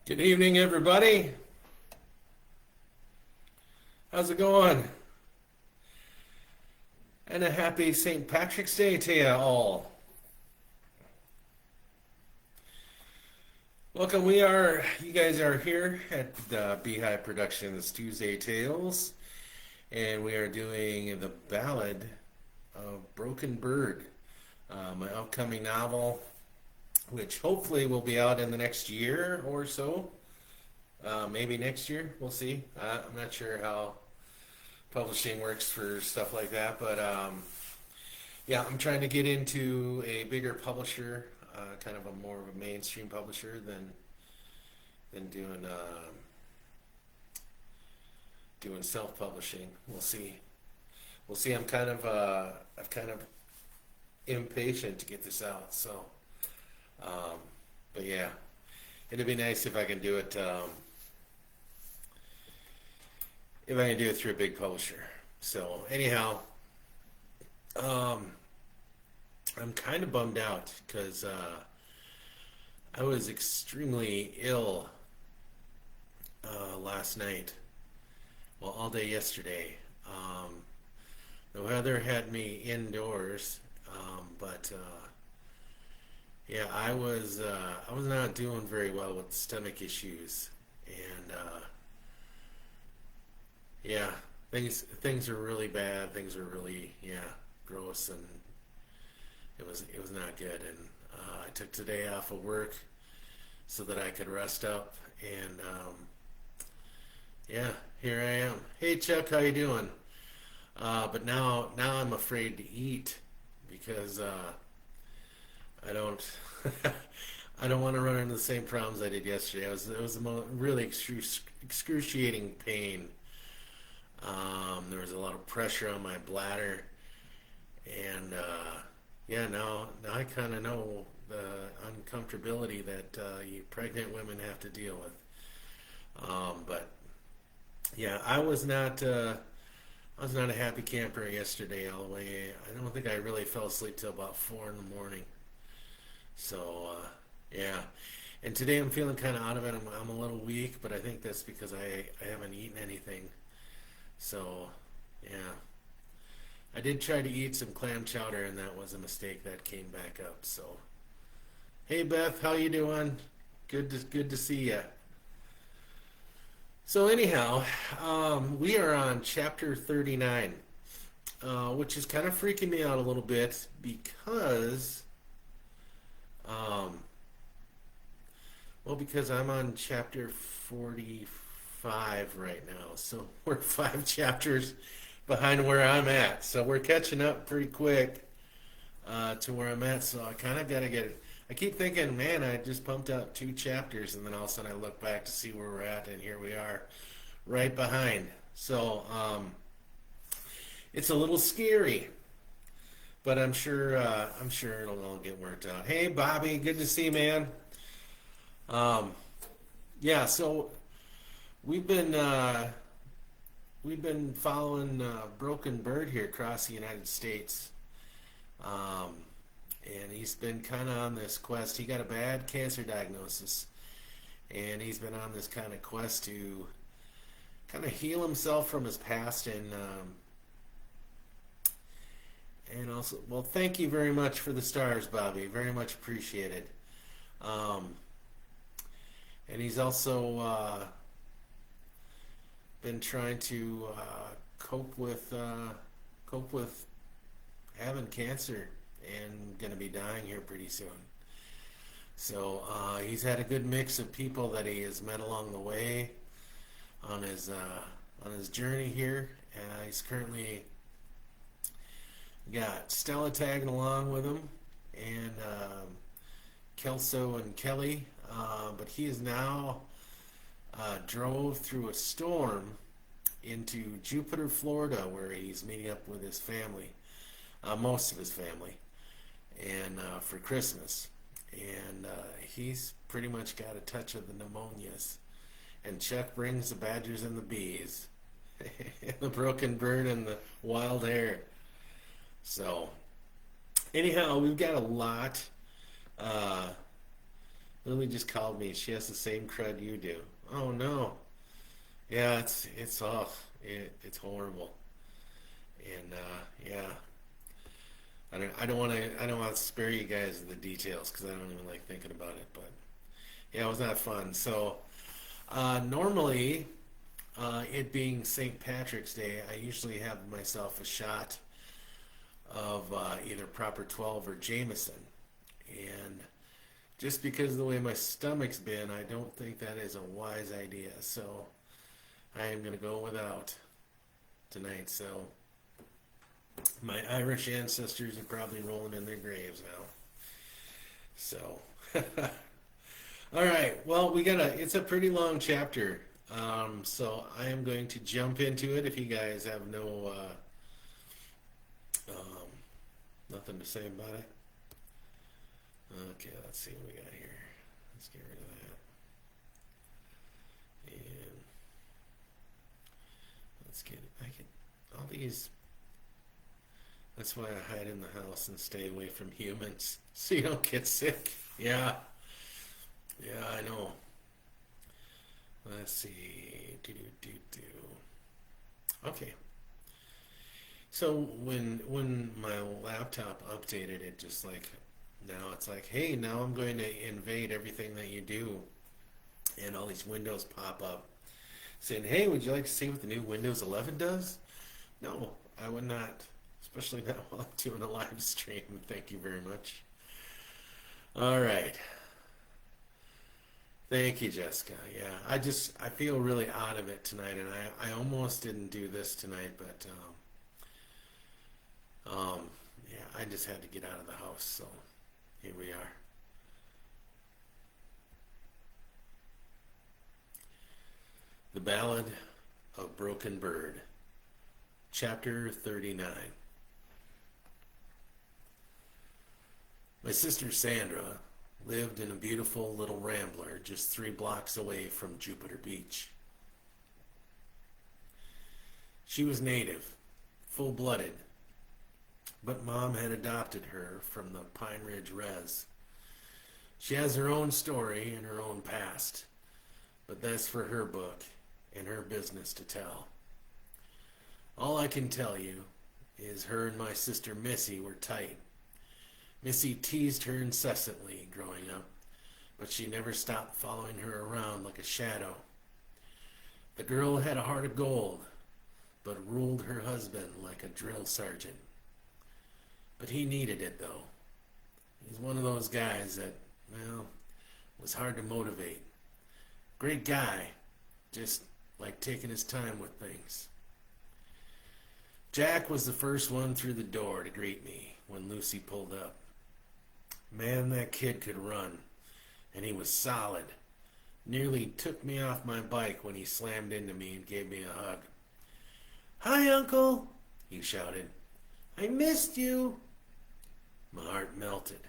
Good evening, everybody. How's it going? And a happy St. Patrick's Day to you all. Welcome. You guys are here at the b.hive Productions Tuesday Tales, and we are doing the Ballad of Broken Bird, my upcoming novel, which hopefully will be out in the next year or so. Maybe next year, we'll see. I'm not sure how publishing works for stuff like that, but yeah, I'm trying to get into a bigger publisher, kind of a more of a mainstream publisher than doing self-publishing. We'll see. We'll see. I'm kind of impatient to get this out. So, but yeah, it'd be nice if I can do it. If I can do it through a big publisher. So anyhow, I'm kind of bummed out because I was extremely ill last night. Well, all day yesterday. The weather had me indoors, but yeah, I was not doing very well with stomach issues, and yeah, things are really bad. Things are really gross, and it was not good. And I took today off of work so that I could rest up. And yeah, here I am. Hey Chuck, how you doing? But now I'm afraid to eat because I don't I don't want to run into the same problems I did yesterday. It was really excruciating pain. There was a lot of pressure on my bladder, and yeah, now I kind of know the uncomfortability that you pregnant women have to deal with. But yeah, I was not a happy camper yesterday all the way. I don't think I really fell asleep till about 4 in the morning. So yeah, and today I'm feeling kind of out of it. I'm a little weak, but I think that's because I haven't eaten anything. So, yeah. I did try to eat some clam chowder, and that was a mistake that came back up. So, hey Beth, how you doing? Good to see ya. So anyhow, we are on chapter 39, which is kind of freaking me out a little bit because, because I'm on chapter 45 right now, so we're 5 chapters behind where I'm at. So we're catching up pretty quick to where I'm at. So I kind of got to get it. I keep thinking, man, I just pumped out 2 chapters, and then all of a sudden I look back to see where we're at, and here we are, right behind. So it's a little scary, but I'm sure it'll all get worked out. Hey, Bobby, good to see you, man. Yeah, so we've been following Broken Bird here across the United States, and he's been kind of on this quest. He got a bad cancer diagnosis, and he's been on this kind of quest to kind of heal himself from his past, and also, well, thank you very much for the stars, Bobby. Very much appreciated. And he's also been trying to cope with having cancer and going to be dying here pretty soon. So he's had a good mix of people that he has met along the way on his journey here. He's currently got Stella tagging along with him, and Kelso and Kelly, but he is now drove through a storm into Jupiter, Florida, where he's meeting up with his family, most of his family, and for Christmas. And he's pretty much got a touch of the pneumonias. And Chuck brings the badgers and the bees, and the broken bird and the wild hare. So, anyhow, we've got a lot Lily just called me. She has the same crud you do. Oh no. Yeah, it's off. It's horrible. And yeah, I don't want to spare you guys the details because I don't even like thinking about it. But yeah, it was not fun. So normally, it being St. Patrick's Day, I usually have myself a shot of either Proper 12 or Jameson, and just because of the way my stomach's been, I don't think that is a wise idea. So I am going to go without tonight. So my Irish ancestors are probably rolling in their graves now. So, all right. Well, it's a pretty long chapter. So I am going to jump into it if you guys have nothing to say about it. Okay, let's see what we got here. Let's get rid of that. And let's get all these. That's why I hide in the house and stay away from humans so you don't get sick. Yeah. Yeah, I know. Let's see. Okay. So when my laptop updated, it just like now it's like, hey, now I'm going to invade everything that you do, and all these windows pop up saying, hey, would you like to see what the new Windows 11 does? No, I would not, especially not while I'm doing a live stream. Thank you very much. All right. Thank you, Jessica. Yeah, I feel really out of it tonight, and I almost didn't do this tonight, but yeah, I just had to get out of the house, so here we are. The Ballad of Broken Bird, Chapter 39. My sister Sandra lived in a beautiful little rambler just 3 blocks away from Jupiter Beach. She was native, full-blooded, but Mom had adopted her from the Pine Ridge Res. She has her own story and her own past, but that's for her book and her business to tell. All I can tell you is her and my sister Missy were tight. Missy teased her incessantly growing up, but she never stopped following her around like a shadow. The girl had a heart of gold, but ruled her husband like a drill sergeant. But he needed it, though. He's one of those guys that, well, was hard to motivate. Great guy, just like taking his time with things. Jack was the first one through the door to greet me when Lucy pulled up. Man, that kid could run, and he was solid. Nearly took me off my bike when he slammed into me and gave me a hug. "Hi, Uncle," he shouted. "I missed you." My heart melted,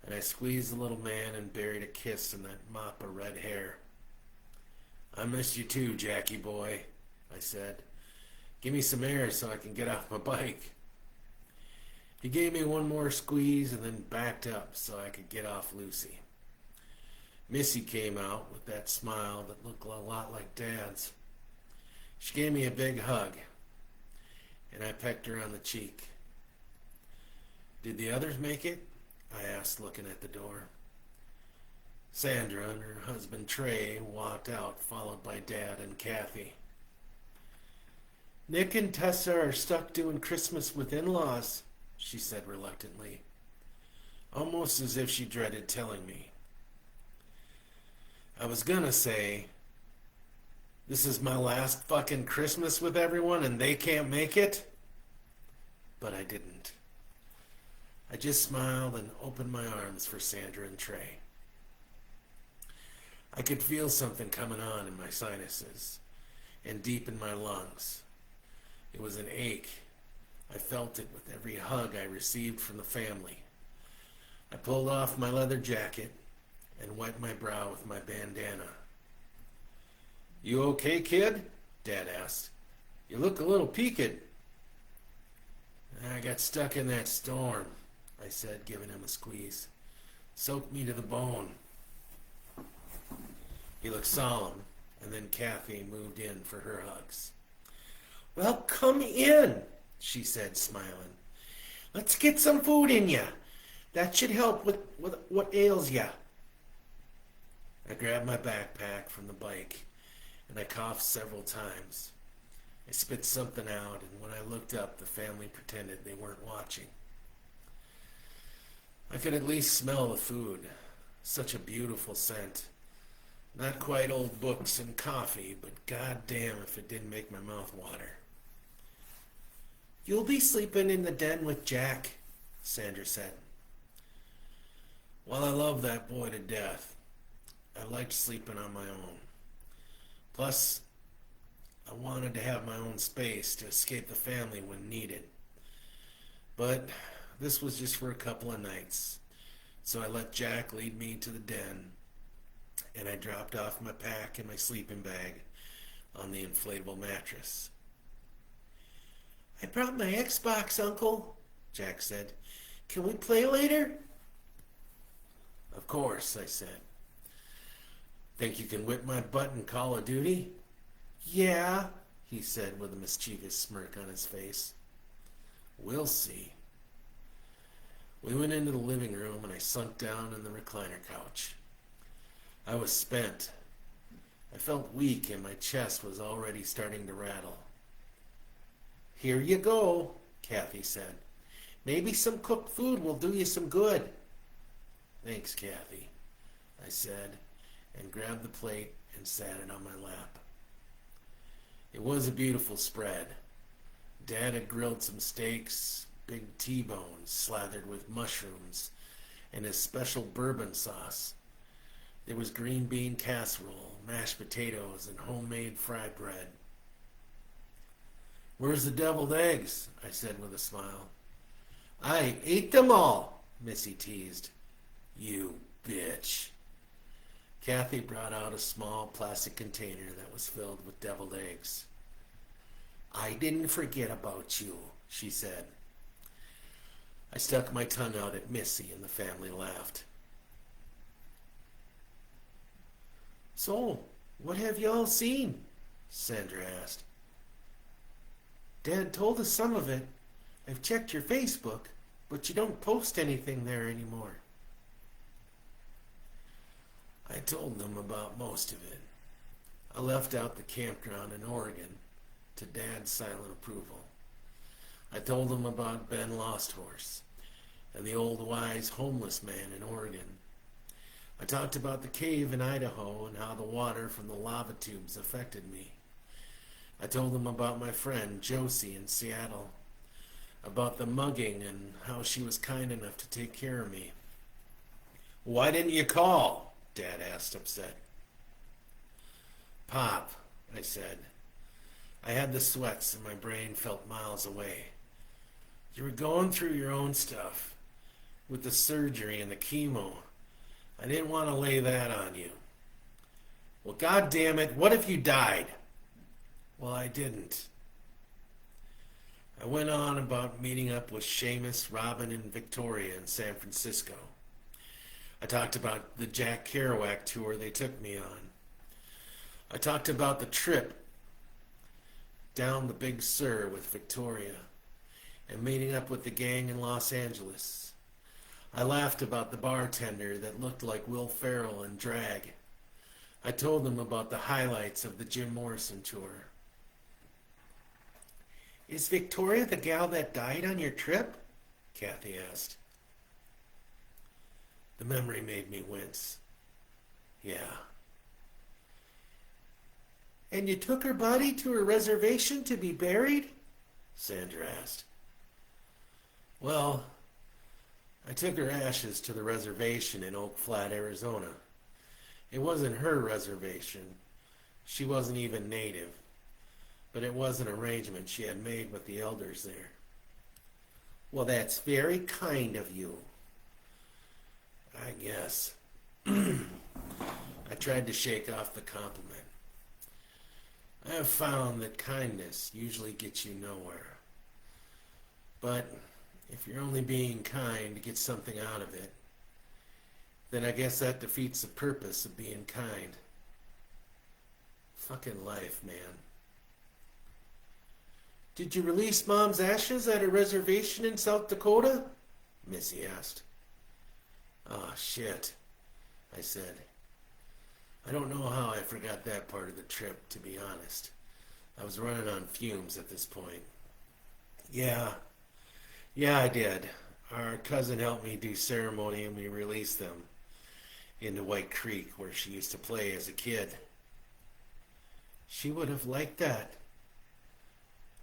and I squeezed the little man and buried a kiss in that mop of red hair. "I missed you too, Jackie boy," I said. "Give me some air so I can get off my bike." He gave me one more squeeze and then backed up so I could get off Lucy. Missy came out with that smile that looked a lot like Dad's. She gave me a big hug, and I pecked her on the cheek. "Did the others make it?" I asked, looking at the door. Sandra and her husband Trey walked out, followed by Dad and Kathy. "Nick and Tessa are stuck doing Christmas with in-laws," she said reluctantly, almost as if she dreaded telling me. I was gonna say, this is my last fucking Christmas with everyone and they can't make it, but I didn't. I just smiled and opened my arms for Sandra and Trey. I could feel something coming on in my sinuses and deep in my lungs. It was an ache. I felt it with every hug I received from the family. I pulled off my leather jacket and wiped my brow with my bandana. "You okay, kid?" Dad asked. "You look a little peaked." "I got stuck in that storm," I said, giving him a squeeze. "Soaked me to the bone." He looked solemn, and then Kathy moved in for her hugs. Well, come in, she said, smiling. Let's get some food in ya. That should help with what ails ya. I grabbed my backpack from the bike, and I coughed several times. I spit something out, and when I looked up, the family pretended they weren't watching. I could at least smell the food. Such a beautiful scent. Not quite old books and coffee, but goddamn if it didn't make my mouth water. You'll be sleeping in the den with Jack, Sandra said. Well, I love that boy to death. I liked sleeping on my own. Plus, I wanted to have my own space to escape the family when needed. But this was just for a couple of nights. So I let Jack lead me to the den, and I dropped off my pack and my sleeping bag on the inflatable mattress. I brought my Xbox, Uncle, Jack said. Can we play later? Of course, I said. Think you can whip my butt in Call of Duty? Yeah, he said with a mischievous smirk on his face. We'll see. We went into the living room and I sunk down in the recliner couch. I was spent. I felt weak and my chest was already starting to rattle. Here you go, Kathy said. Maybe some cooked food will do you some good. Thanks, Kathy, I said, and grabbed the plate and sat it on my lap. It was a beautiful spread. Dad had grilled some steaks, big T-bones slathered with mushrooms, and his special bourbon sauce. There was green bean casserole, mashed potatoes, and homemade fried bread. Where's the deviled eggs? I said with a smile. I ate them all, Missy teased. You bitch. Kathy brought out a small plastic container that was filled with deviled eggs. I didn't forget about you, she said. I stuck my tongue out at Missy and the family laughed. So, what have you all seen? Sandra asked. Dad told us some of it. I've checked your Facebook, but you don't post anything there anymore. I told them about most of it. I left out the campground in Oregon, to Dad's silent approval. I told them about Ben Lost Horse and the old wise homeless man in Oregon. I talked about the cave in Idaho and how the water from the lava tubes affected me. I told them about my friend Josie in Seattle, about the mugging and how she was kind enough to take care of me. Why didn't you call? Dad asked, upset. Pop, I said. I had the sweats and my brain felt miles away. You were going through your own stuff, with the surgery and the chemo. I didn't want to lay that on you. Well, God damn it, what if you died? Well, I didn't. I went on about meeting up with Seamus, Robin, and Victoria in San Francisco. I talked about the Jack Kerouac tour they took me on. I talked about the trip down the Big Sur with Victoria and meeting up with the gang in Los Angeles. I laughed about the bartender that looked like Will Ferrell in drag. I told them about the highlights of the Jim Morrison tour. Is Victoria the gal that died on your trip? Kathy asked. The memory made me wince. Yeah. And you took her body to her reservation to be buried? Sandra asked. Well, I took her ashes to the reservation in Oak Flat, Arizona. It wasn't her reservation. She wasn't even native. But it was an arrangement she had made with the elders there. Well, that's very kind of you. I guess. I tried to shake off the compliment. I have found that kindness usually gets you nowhere. But if you're only being kind to get something out of it, then I guess that defeats the purpose of being kind. Fucking life, man. Did you release Mom's ashes at a reservation in South Dakota? Missy asked. Oh, shit, I said. I don't know how I forgot that part of the trip, to be honest. I was running on fumes at this point. Yeah, I did. Our cousin helped me do ceremony and we released them into White Creek where she used to play as a kid. She would have liked that.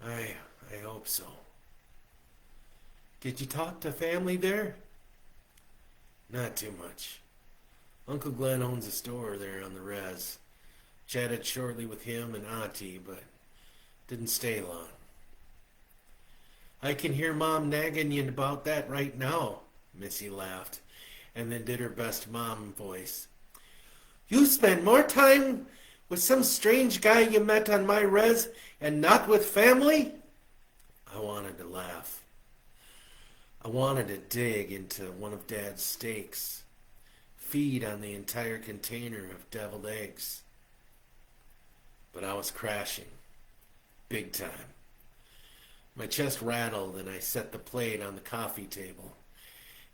I hope so. Did you talk to family there? Not too much. Uncle Glenn owns a store there on the res. Chatted shortly with him and Auntie, but didn't stay long. I can hear Mom nagging you about that right now, Missy laughed, and then did her best mom voice. You spend more time with some strange guy you met on my res and not with family? I wanted to laugh. I wanted to dig into one of Dad's steaks, feed on the entire container of deviled eggs. But I was crashing, big time. My chest rattled and I set the plate on the coffee table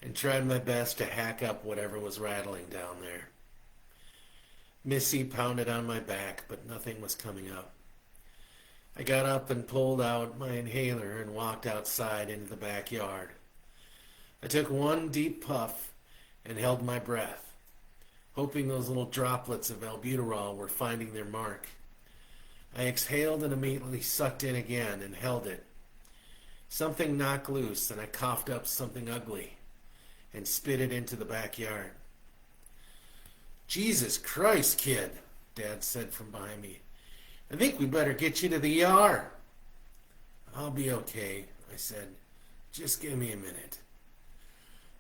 and tried my best to hack up whatever was rattling down there. Missy pounded on my back, but nothing was coming up. I got up and pulled out my inhaler and walked outside into the backyard. I took one deep puff and held my breath, hoping those little droplets of albuterol were finding their mark. I exhaled and immediately sucked in again and held it. Something knocked loose and I coughed up something ugly and spit it into the backyard. Jesus Christ, kid, Dad said from behind me. I think we better get you to the ER. I'll be okay, I said. Just give me a minute.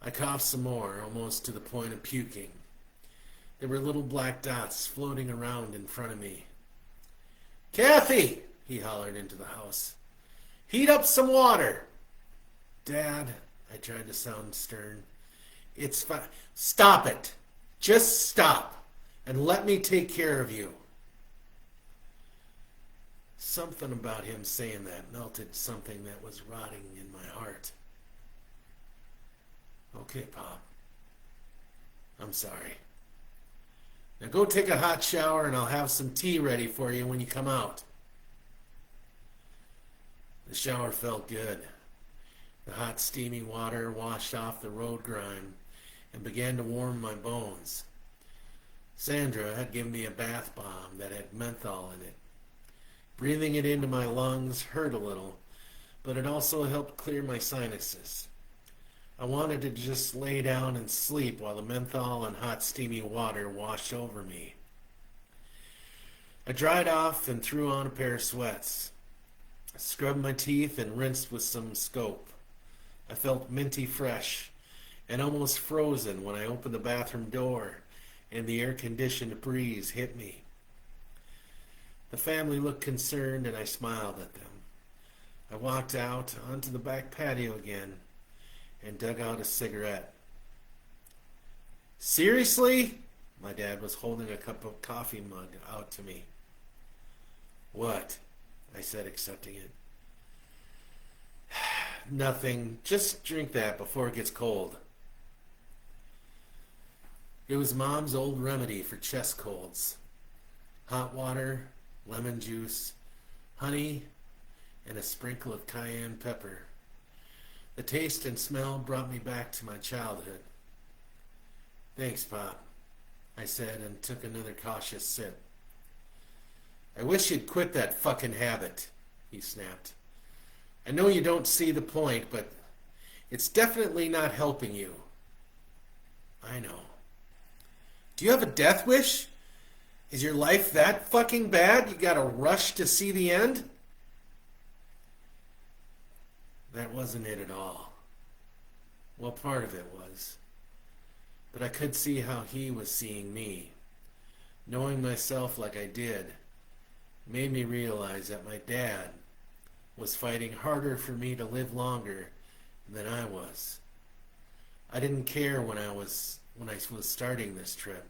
I coughed some more, almost to the point of puking. There were little black dots floating around in front of me. Kathy, he hollered into the house. Heat up some water. Dad, I tried to sound stern. It's fine. Stop it. Just stop and let me take care of you. Something about him saying that melted something that was rotting in my heart. Okay, Pop. I'm sorry. Now go take a hot shower and I'll have some tea ready for you when you come out. The shower felt good. The hot, steamy water washed off the road grime and began to warm my bones. Sandra had given me a bath bomb that had menthol in it. Breathing it into my lungs hurt a little, but it also helped clear my sinuses. I wanted to just lay down and sleep while the menthol and hot, steamy water washed over me. I dried off and threw on a pair of sweats. I scrubbed my teeth and rinsed with some scope. I felt minty fresh and almost frozen when I opened the bathroom door and the air-conditioned breeze hit me. The family looked concerned and I smiled at them. I walked out onto the back patio again and dug out a cigarette. Seriously? My dad was holding a cup of coffee mug out to me. What? I said, accepting it. Nothing. Just drink that before it gets cold. It was Mom's old remedy for chest colds. Hot water, lemon juice, honey, and a sprinkle of cayenne pepper. The taste and smell brought me back to my childhood. Thanks, Pop, I said and took another cautious sip. I wish you'd quit that fucking habit, he snapped. I know you don't see the point, but it's definitely not helping you. I know. Do you have a death wish? Is your life that fucking bad you gotta rush to see the end? That wasn't it at all. Well, part of it was. But I could see how he was seeing me. Knowing myself like I did made me realize that my dad was fighting harder for me to live longer than I was. I didn't care when I was starting this trip.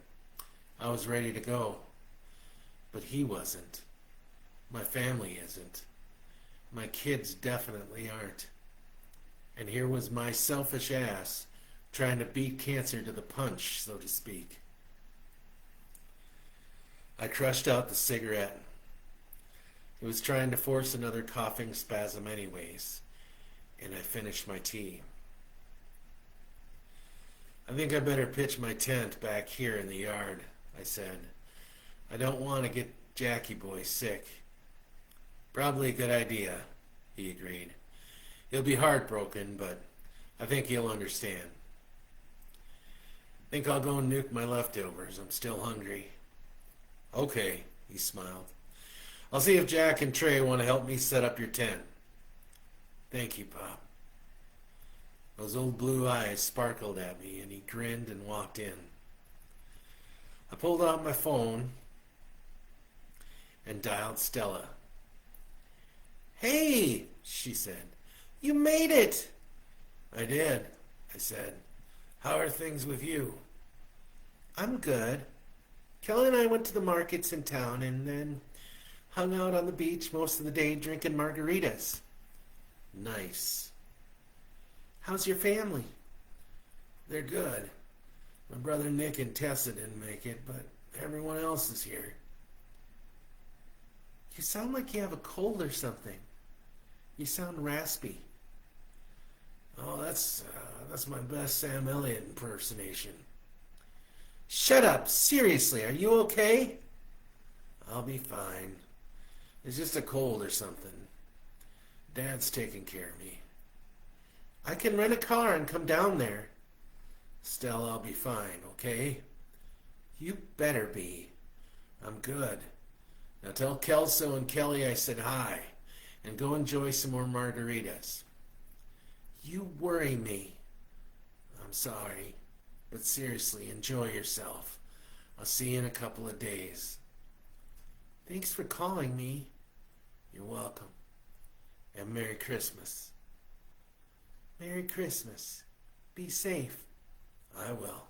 I was ready to go. But he wasn't. My family isn't. My kids definitely aren't. And here was my selfish ass trying to beat cancer to the punch, so to speak. I crushed out the cigarette. It was trying to force another coughing spasm anyways, and I finished my tea. I think I better pitch my tent back here in the yard, I said. I don't want to get Jackie boy sick. Probably a good idea, he agreed. He'll be heartbroken, but I think he'll understand. Think I'll go and nuke my leftovers. I'm still hungry. Okay, he smiled. I'll see if Jack and Trey want to help me set up your tent. Thank you, Pop. Those old blue eyes sparkled at me, and he grinned and walked in. I pulled out my phone and dialed Stella. Hey, she said. You made it! I did, I said. How are things with you? I'm good. Kelly and I went to the markets in town and then hung out on the beach most of the day drinking margaritas. Nice. How's your family? They're good. My brother Nick and Tessa didn't make it, but everyone else is here. You sound like you have a cold or something. You sound raspy. Oh, that's my best Sam Elliott impersonation. Shut up! Seriously, are you okay? I'll be fine. It's just a cold or something. Dad's taking care of me. I can rent a car and come down there. Stella, I'll be fine, okay? You better be. I'm good. Now tell Kelso and Kelly I said hi, and go enjoy some more margaritas. You worry me. I'm sorry, but seriously, enjoy yourself. I'll see you in a couple of days. Thanks for calling me. You're welcome. And Merry Christmas. Merry Christmas. Be safe. I will.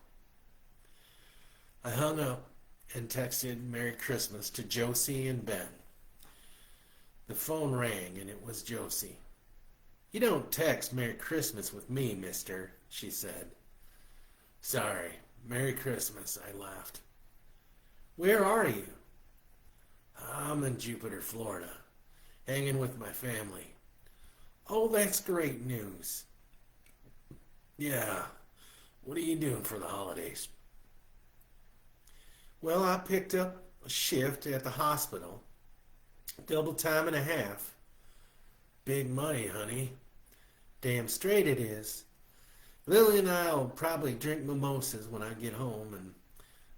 I hung up and texted Merry Christmas to Josie and Ben. The phone rang and it was Josie. You don't text Merry Christmas with me, mister, she said. Sorry. Merry Christmas, I laughed. Where are you? I'm in Jupiter, Florida, hanging with my family. Oh, that's great news. Yeah. What are you doing for the holidays? Well, I picked up a shift at the hospital. Double time and a half. Big money, honey. Damn straight it is. Lily and I will probably drink mimosas when I get home and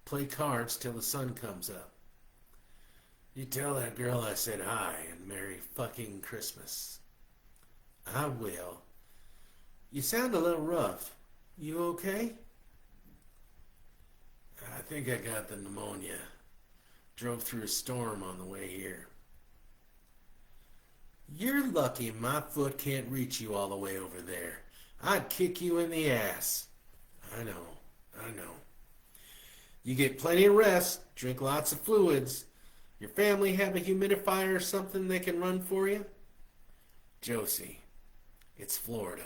play cards till the sun comes up. You tell that girl I said hi and Merry fucking Christmas. I will. You sound a little rough. You okay? I think I got the pneumonia. Drove through a storm on the way here. You're lucky my foot can't reach you all the way over there. I'd kick you in the ass. I know. You get plenty of rest, drink lots of fluids. Your family have a humidifier or something they can run for you? Josie, it's Florida.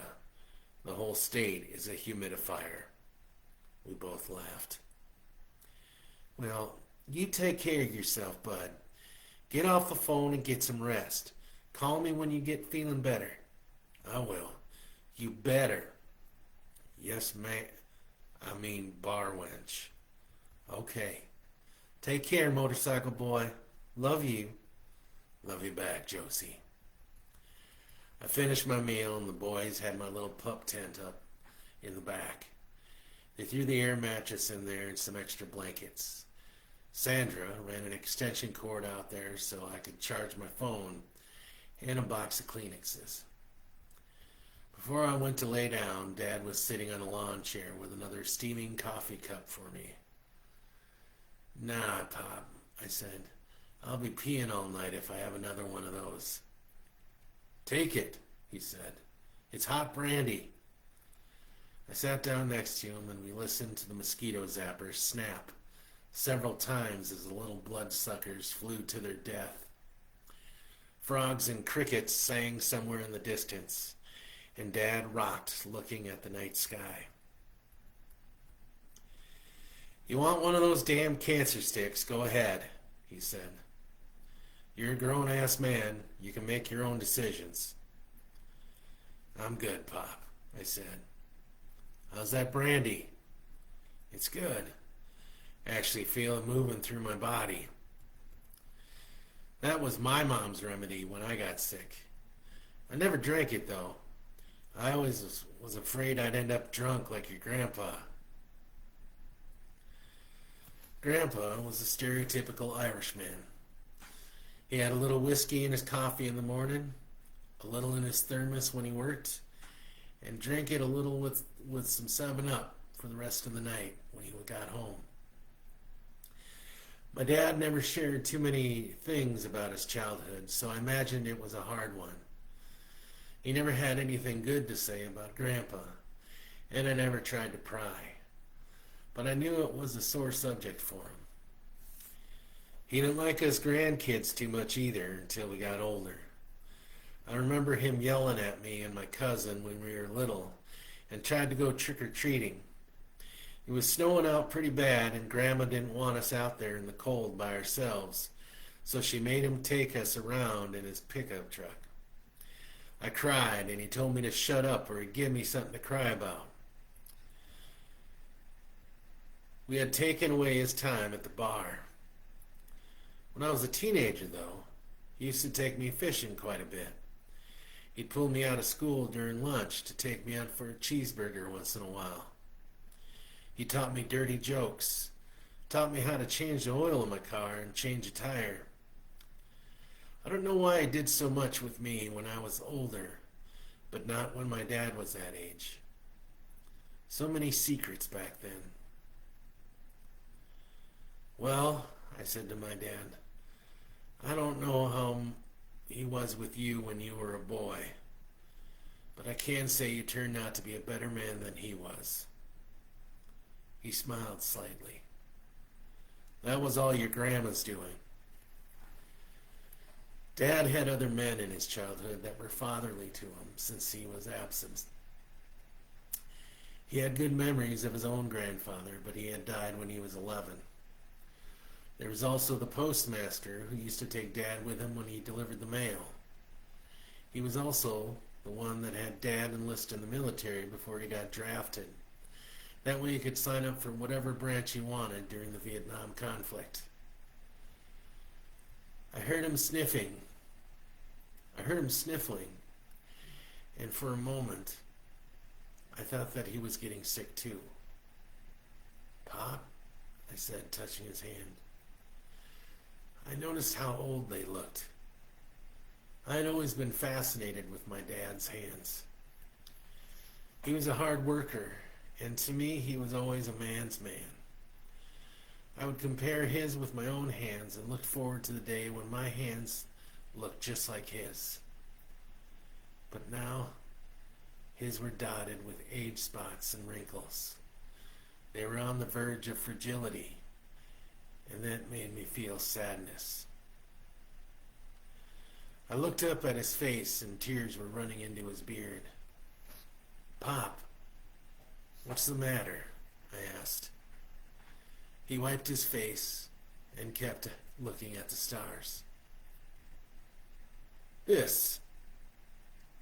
The whole state is a humidifier. We both laughed. Well, you take care of yourself, bud. Get off the phone and get some rest. Call me when you get feeling better. I will. You better. Yes, ma'am. I mean, bar wench. Okay. Take care, motorcycle boy. Love you. Love you back, Josie. I finished my meal and the boys had my little pup tent up in the back. They threw the air mattress in there and some extra blankets. Sandra ran an extension cord out there so I could charge my phone and a box of Kleenexes. Before I went to lay down, Dad was sitting on a lawn chair with another steaming coffee cup for me. Nah, Pop, I said. I'll be peeing all night if I have another one of those. Take it, he said. It's hot brandy. I sat down next to him and we listened to the mosquito zapper snap several times as the little bloodsuckers flew to their death. Frogs and crickets sang somewhere in the distance, and Dad rocked, looking at the night sky. "You want one of those damn cancer sticks? Go ahead," he said. "You're a grown-ass man. You can make your own decisions." "I'm good, Pop," I said. "How's that brandy?" "It's good. I actually feel it moving through my body." That was my mom's remedy when I got sick. I never drank it, though. I always was afraid I'd end up drunk like your grandpa. Grandpa was a stereotypical Irishman. He had a little whiskey in his coffee in the morning, a little in his thermos when he worked, and drank it a little with some 7-Up for the rest of the night when he got home. My dad never shared too many things about his childhood, so I imagined it was a hard one. He never had anything good to say about Grandpa, and I never tried to pry. But I knew it was a sore subject for him. He didn't like us grandkids too much either until we got older. I remember him yelling at me and my cousin when we were little and tried to go trick-or-treating. It was snowing out pretty bad, and Grandma didn't want us out there in the cold by ourselves, so she made him take us around in his pickup truck. I cried, and he told me to shut up or he'd give me something to cry about. We had taken away his time at the bar. When I was a teenager, though, he used to take me fishing quite a bit. He'd pull me out of school during lunch to take me out for a cheeseburger once in a while. He taught me dirty jokes, taught me how to change the oil in my car and change a tire. I don't know why he did so much with me when I was older, but not when my dad was that age. So many secrets back then. "Well," I said to my dad, "I don't know how he was with you when you were a boy, but I can say you turned out to be a better man than he was." He smiled slightly. "That was all your grandma's doing." Dad had other men in his childhood that were fatherly to him since he was absent. He had good memories of his own grandfather, but he had died when he was 11. There was also the postmaster who used to take Dad with him when he delivered the mail. He was also the one that had Dad enlist in the military before he got drafted. That way he could sign up for whatever branch he wanted during the Vietnam conflict. I heard him sniffling, and for a moment, I thought that he was getting sick too. "Pop," I said, touching his hand. I noticed how old they looked. I had always been fascinated with my dad's hands. He was a hard worker, and to me, he was always a man's man. I would compare his with my own hands and looked forward to the day when my hands looked just like his. But now, his were dotted with age spots and wrinkles. They were on the verge of fragility, and that made me feel sadness. I looked up at his face, and tears were running into his beard. "Pop, what's the matter?" I asked. He wiped his face and kept looking at the stars. "This."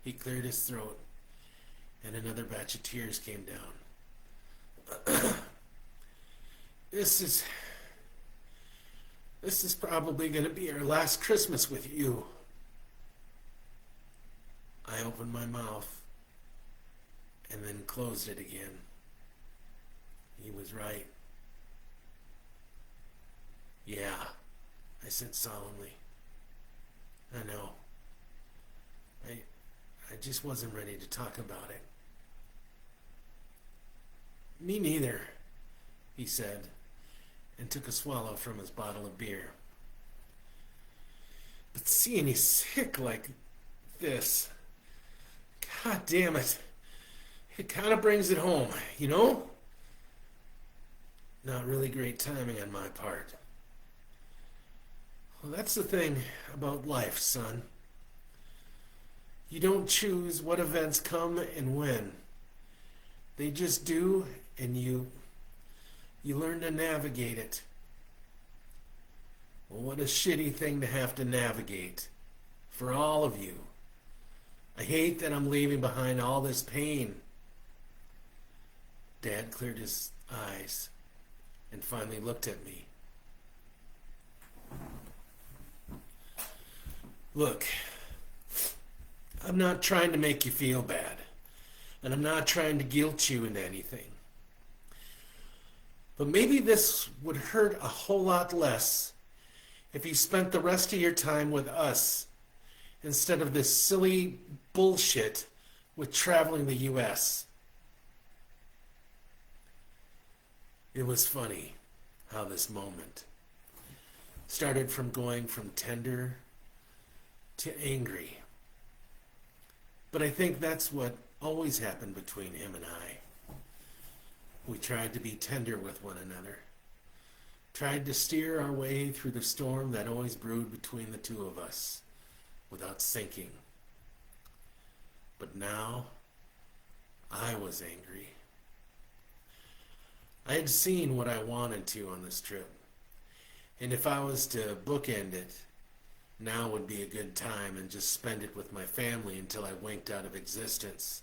He cleared his throat, and another batch of tears came down. This is probably going to be our last Christmas with you." I opened my mouth and then closed it again. He was right. "Yeah," I said solemnly. "I know. I just wasn't ready to talk about it." "Me neither," he said, and took a swallow from his bottle of beer. "But seeing you sick like this, God damn it, it kind of brings it home, you know?" Not really great timing on my part. Well, that's the thing about life, son. You don't choose what events come and when. They just do, and you learn to navigate it. Well, what a shitty thing to have to navigate. For all of you. I hate that I'm leaving behind all this pain. Dad cleared his eyes and finally looked at me. Look, I'm not trying to make you feel bad, and I'm not trying to guilt you into anything. But maybe this would hurt a whole lot less if you spent the rest of your time with us instead of this silly bullshit with traveling the U.S. It was funny how this moment started from going from tender to angry. But I think that's what always happened between him and I. We tried to be tender with one another, tried to steer our way through the storm that always brewed between the two of us without sinking. But now, I was angry. I had seen what I wanted to on this trip, and if I was to bookend it, now would be a good time and just spend it with my family until I winked out of existence.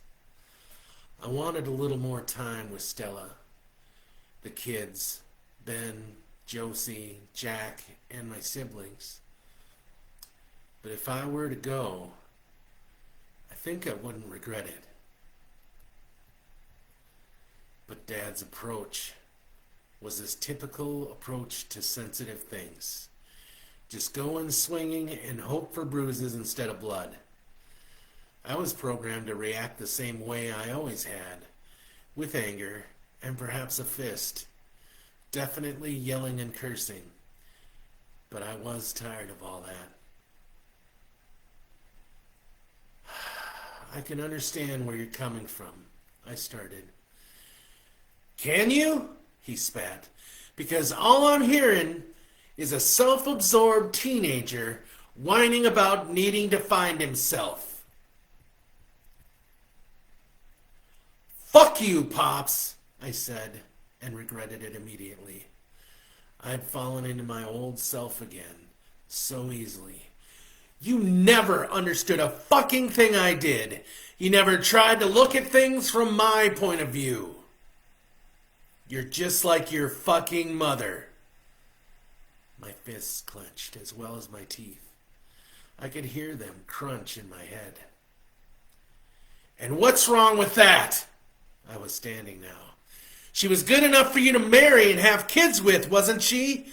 I wanted a little more time with Stella, the kids, Ben, Josie, Jack, and my siblings. But if I were to go, I think I wouldn't regret it. But Dad's approach was his typical approach to sensitive things. Just go in swinging and hope for bruises instead of blood. I was programmed to react the same way I always had, with anger and perhaps a fist, definitely yelling and cursing. But I was tired of all that. I can understand where you're coming from, I started. Can you? He spat. Because all I'm hearing is a self-absorbed teenager whining about needing to find himself. Fuck you, Pops, I said, and regretted it immediately. I'd fallen into my old self again, so easily. You never understood a fucking thing I did. You never tried to look at things from my point of view. You're just like your fucking mother. My fists clenched as well as my teeth. I could hear them crunch in my head. And what's wrong with that? I was standing now. She was good enough for you to marry and have kids with, wasn't she?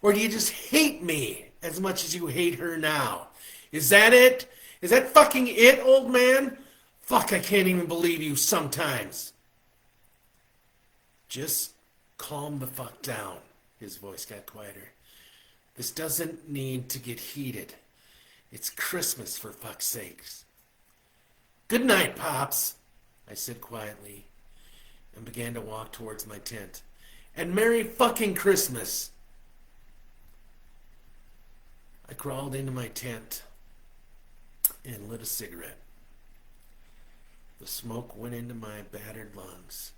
Or do you just hate me as much as you hate her now? Is that it? Is that fucking it, old man? Fuck, I can't even believe you sometimes. Just calm the fuck down. His voice got quieter. This doesn't need to get heated. It's Christmas, for fuck's sakes. Good night, Pops, I said quietly, and began to walk towards my tent. And Merry fucking Christmas. I crawled into my tent and lit a cigarette. The smoke went into my battered lungs,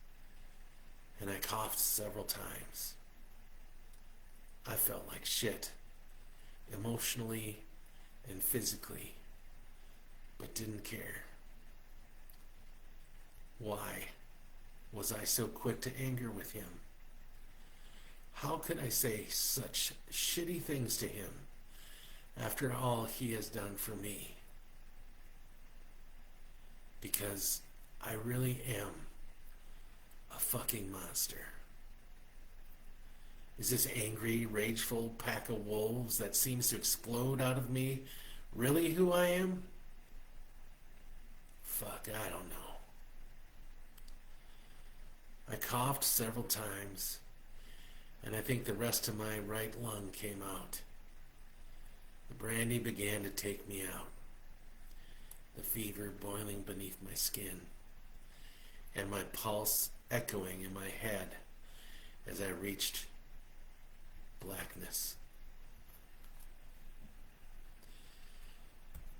and I coughed several times. I felt like shit, emotionally and physically, but didn't care. Why was I so quick to anger with him? How could I say such shitty things to him after all he has done for me? Because I really am a fucking monster. Is this angry, rageful pack of wolves that seems to explode out of me really who I am? Fuck, I don't know. I coughed several times, and I think the rest of my right lung came out. The brandy began to take me out, the fever boiling beneath my skin, and my pulse echoing in my head as I reached blackness.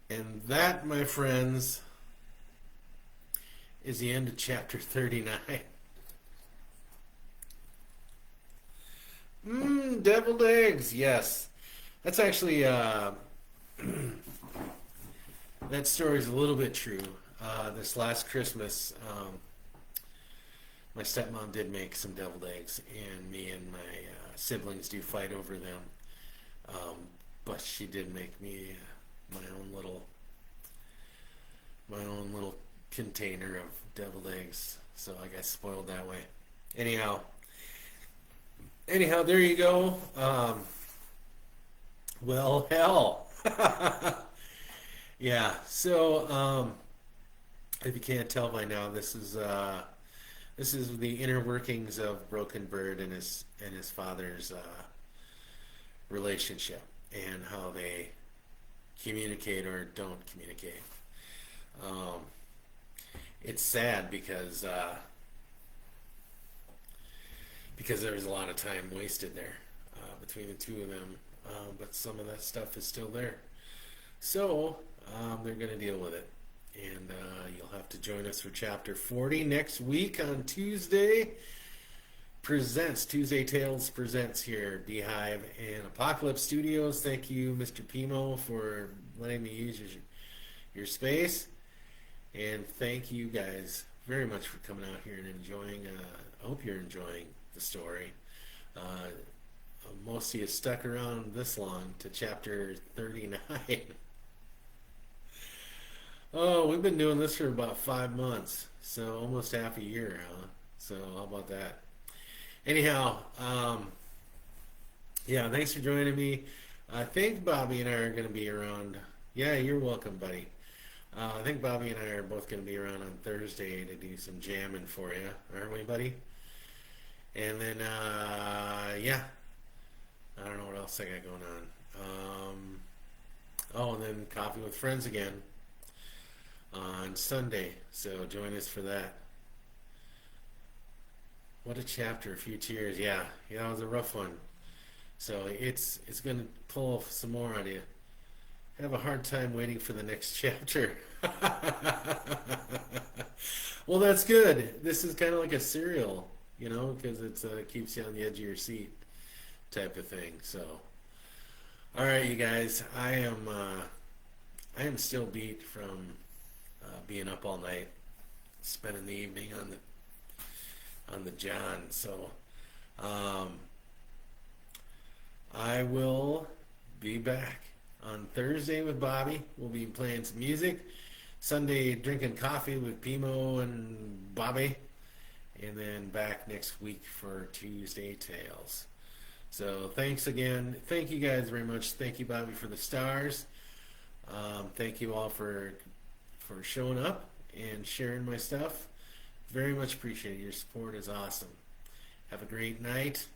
And that, my friends, is the end of chapter 39. Deviled eggs, yes. That's actually, that story is a little bit true. This last Christmas, my stepmom did make some deviled eggs, and me and my siblings do fight over them. But she did make me my own little container of deviled eggs, so I got spoiled that way. Anyhow, there you go. Well, hell. Yeah. So, if you can't tell by now, this is the inner workings of Broken Bird and his father's relationship, and how they communicate or don't communicate. It's sad because there was a lot of time wasted there between the two of them, but some of that stuff is still there. So they're going to deal with it, and you'll have to join us for chapter 40 next week on Tuesday. Tuesday Tales presents here, b.hive and Apocalypse Studios. Thank you, Mr. Pimo, for letting me use your space. And thank you guys very much for coming out here and enjoying. I hope you're enjoying the story. Most of you stuck around this long to chapter 39. Oh, we've been doing this for about 5 months, so almost half a year, huh? So how about that? Anyhow, yeah, thanks for joining me. I think Bobby and I are going to be around. Yeah, you're welcome, buddy. I think Bobby and I are both going to be around on Thursday to do some jamming for you, aren't we, buddy? And then, yeah, I don't know what else I got going on. Oh, and then Coffee with Friends again on Sunday, so join us for that. What a chapter, a few tears. Yeah, it was a rough one. So it's going to pull some more out of you. I have a hard time waiting for the next chapter. Well, that's good. This is kind of like a serial, because it keeps you on the edge of your seat type of thing. So, all right, you guys, I am still beat from being up all night, spending the evening on the John. So, I will be back on Thursday with Bobby. We'll be playing some music. Sunday, drinking coffee with Pimo and Bobby. And then back next week for Tuesday Tales. So thanks again. Thank you guys very much. Thank you, Bobby, for the stars. Thank you all for showing up and sharing my stuff. Very much appreciate it. Your support is awesome. Have a great night.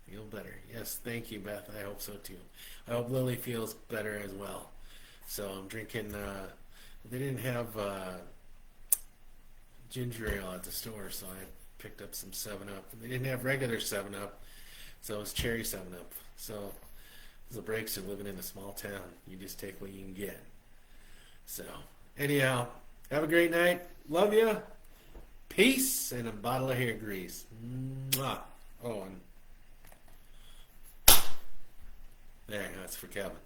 Feel better. Yes, thank you, Beth. I hope so too. I hope Lily feels better as well. So I'm drinking, they didn't have ginger ale at the store, so I picked up some 7-Up. They didn't have regular 7-Up, so it was cherry 7-Up. So the breaks of living in a small town. You just take what you can get. So anyhow, have a great night. Love you. Peace and a bottle of hair grease. Mwah. Oh, and there, that's for Kevin.